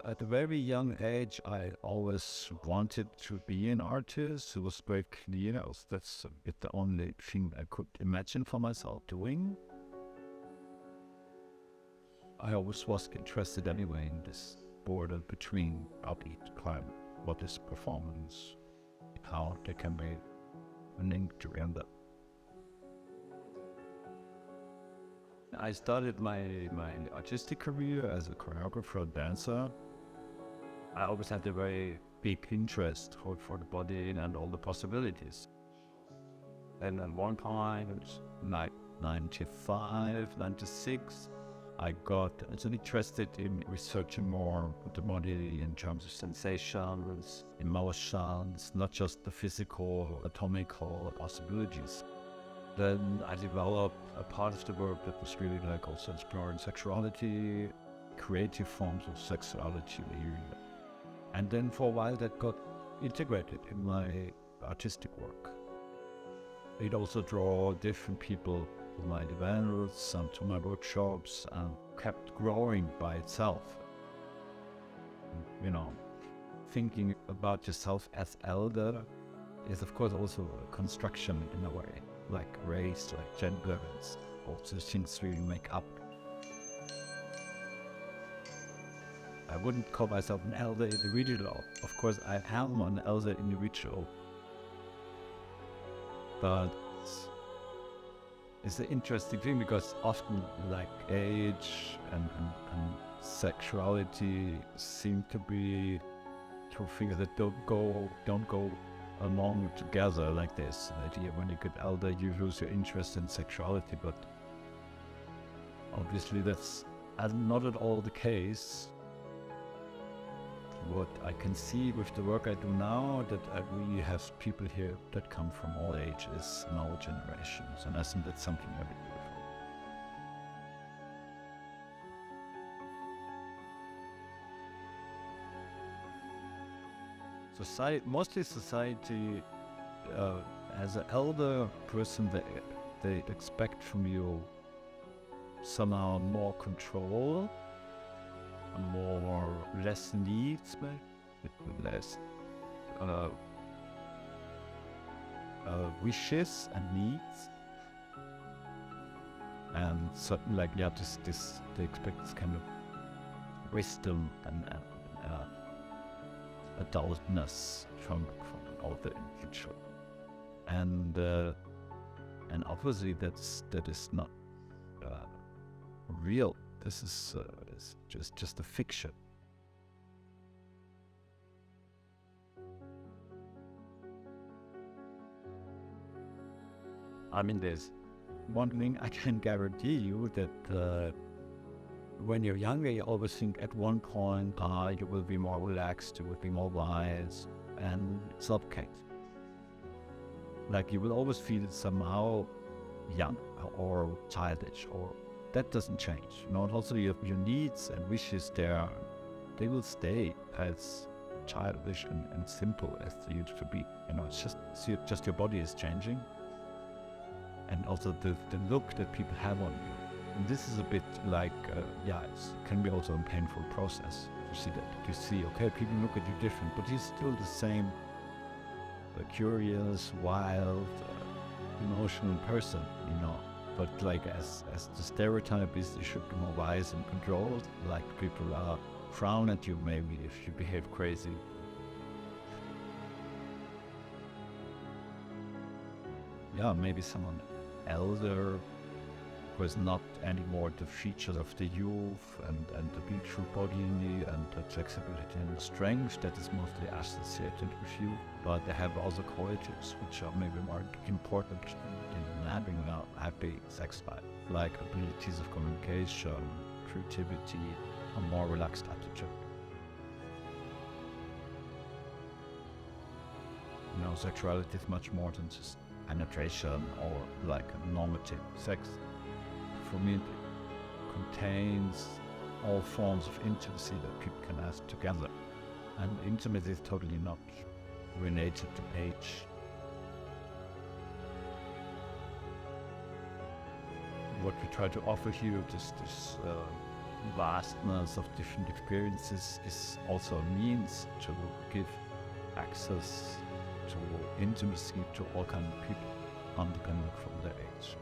At a very young age, I always wanted to be an artist. It was very clear. That's a bit the only thing I could imagine for myself doing. I always was interested anyway in this border between art, climate, what is performance, how they can be linked together. I started my artistic career as a choreographer, dancer. I always had a very big interest for the body and all the possibilities. And at one point, like 95, 96, I got interested in researching more the body in terms of sensations, emotions, not just the physical, atomical possibilities. Then I developed a part of the work that was really like also exploring sexuality, creative forms of sexuality. And then for a while that got integrated in my artistic work. It also drew different people to my events, some to my workshops, and kept growing by itself. You know, thinking about yourself as elder is of course also a construction in a way, like race, like gender, and also things really make up. I wouldn't call myself an elder individual. Of course, I am an elder individual. But it's an interesting thing because often like age and sexuality seem to be two things that don't go along together like this. The idea when you get elder, you lose your interest in sexuality, but obviously that's not at all the case. What I can see with the work I do now, that I really have people here that come from all ages and all generations, and I think that's something very beautiful. Mostly society, as an elder person, they expect from you somehow more control, less needs, less wishes and needs, and something like they expect this kind of wisdom and adultness from all the individual, and obviously that is not real. This is just a fiction. I mean, there's one thing I can guarantee you, that when you're younger, you always think at one point you will be more relaxed, you will be more wise, and it's not the case. Like you will always feel somehow young or childish, or that doesn't change. You know, also your needs and wishes they will stay as childish and simple as they used to be. You know, it's just your body is changing, and also the look that people have on you. And this is a bit like, it can be also a painful process to see that. You see, okay, people look at you different, but you're still the same curious, wild, emotional person, you know. But like as the stereotype is, you should be more wise and controlled. Like people frown at you maybe if you behave crazy. Yeah, maybe someone elder was not anymore the features of the youth and the beautiful body and the flexibility and the strength that is mostly associated with you. But they have other qualities which are maybe more important in having a happy sex life, like abilities of communication, creativity, a more relaxed attitude. You know, sexuality is much more than just penetration or like a normative sex. For me, it contains all forms of intimacy that people can have together. And intimacy is totally not related to age. What we try to offer here is this vastness of different experiences is also a means to give access to intimacy to all kinds of people, independent from their age.